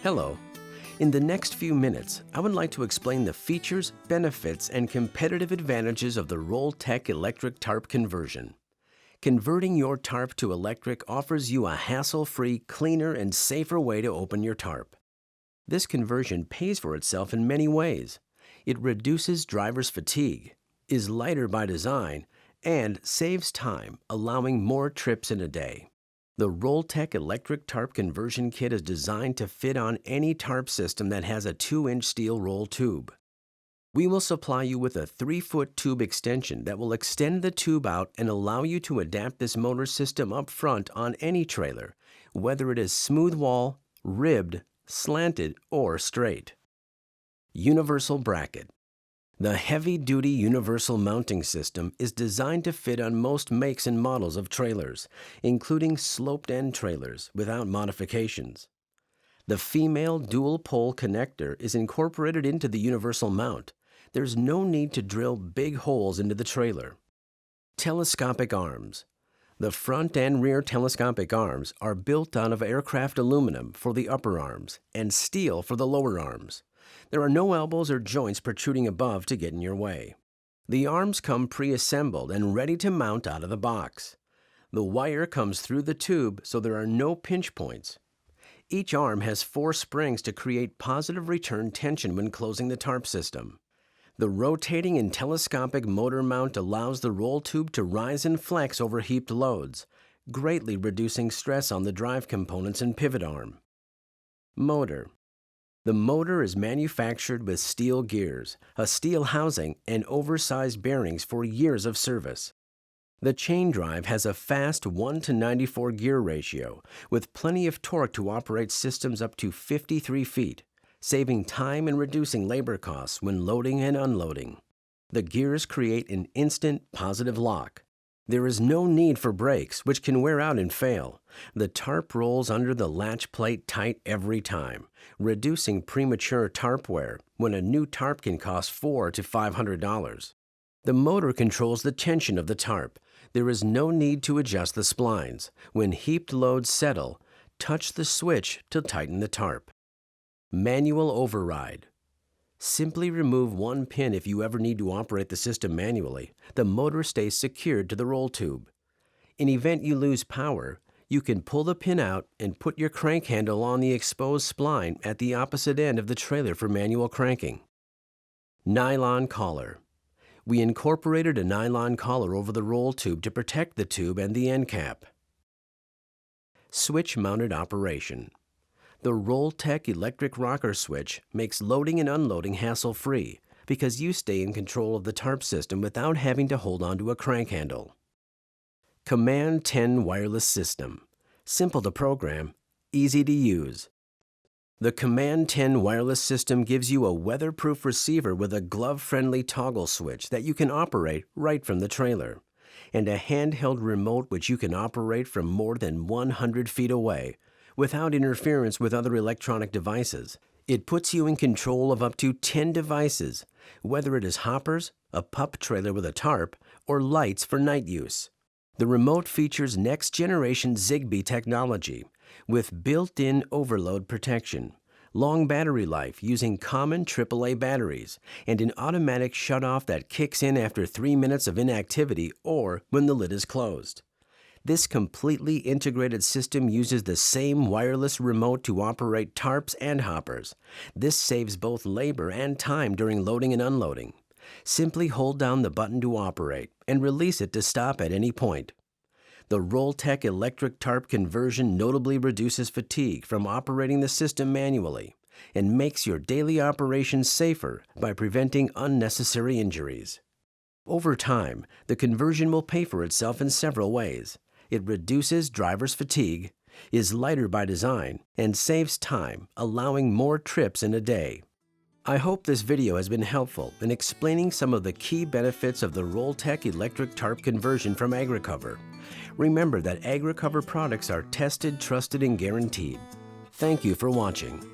Hello. In the next few minutes, I would like to explain the features, benefits, and competitive advantages of the Roltec Electric Tarp Conversion. Converting your tarp to electric offers you a hassle-free, cleaner, and safer way to open your tarp. This conversion pays for itself in many ways. It reduces driver's fatigue, is lighter by design, and saves time, allowing more trips in a day. The Roltec Electric Tarp Conversion Kit is designed to fit on any tarp system that has a 2-inch steel roll tube. We will supply you with a 3-foot tube extension that will extend the tube out and allow you to adapt this motor system up front on any trailer, whether it is smooth wall, ribbed, slanted, or straight. Universal bracket. The heavy-duty universal mounting system is designed to fit on most makes and models of trailers, including sloped-end trailers without modifications. The female dual-pole connector is incorporated into the universal mount. There's no need to drill big holes into the trailer. Telescopic arms. The front and rear telescopic arms are built out of aircraft aluminum for the upper arms and steel for the lower arms. There are no elbows or joints protruding above to get in your way. The arms come pre-assembled and ready to mount out of the box. The wire comes through the tube, so there are no pinch points. Each arm has 4 springs to create positive return tension when closing the tarp system. The rotating and telescopic motor mount allows the roll tube to rise and flex over heaped loads, greatly reducing stress on the drive components and pivot arm. Motor. The motor is manufactured with steel gears, a steel housing, and oversized bearings for years of service. The chain drive has a fast 1:94 gear ratio, with plenty of torque to operate systems up to 53 feet, saving time and reducing labor costs when loading and unloading. The gears create an instant positive lock. There is no need for brakes, which can wear out and fail. The tarp rolls under the latch plate tight every time, reducing premature tarp wear when a new tarp can cost $400 to $500. The motor controls the tension of the tarp. There is no need to adjust the splines. When heaped loads settle, touch the switch to tighten the tarp. Manual override. Simply remove one pin if you ever need to operate the system manually. The motor stays secured to the roll tube. In event you lose power, you can pull the pin out and put your crank handle on the exposed spline at the opposite end of the trailer for manual cranking. Nylon collar. We incorporated a nylon collar over the roll tube to protect the tube and the end cap. Switch-mounted operation. The Roltec electric rocker switch makes loading and unloading hassle-free because you stay in control of the tarp system without having to hold onto a crank handle. Command 10 wireless system. Simple to program, easy to use. The Command 10 wireless system gives you a weatherproof receiver with a glove-friendly toggle switch that you can operate right from the trailer, and a handheld remote which you can operate from more than 100 feet away without interference with other electronic devices. It puts you in control of up to 10 devices, whether it is hoppers, a pup trailer with a tarp, or lights for night use. The remote features next-generation Zigbee technology with built-in overload protection, long battery life using common AAA batteries, and an automatic shutoff that kicks in after 3 minutes of inactivity or when the lid is closed. This completely integrated system uses the same wireless remote to operate tarps and hoppers. This saves both labor and time during loading and unloading. Simply hold down the button to operate and release it to stop at any point. The Roltec Electric Tarp Conversion notably reduces fatigue from operating the system manually and makes your daily operations safer by preventing unnecessary injuries. Over time, the conversion will pay for itself in several ways. It reduces driver's fatigue, is lighter by design, and saves time, allowing more trips in a day. I hope this video has been helpful in explaining some of the key benefits of the Roltec Electric Tarp Conversion from AgriCover. Remember that AgriCover products are tested, trusted, and guaranteed. Thank you for watching.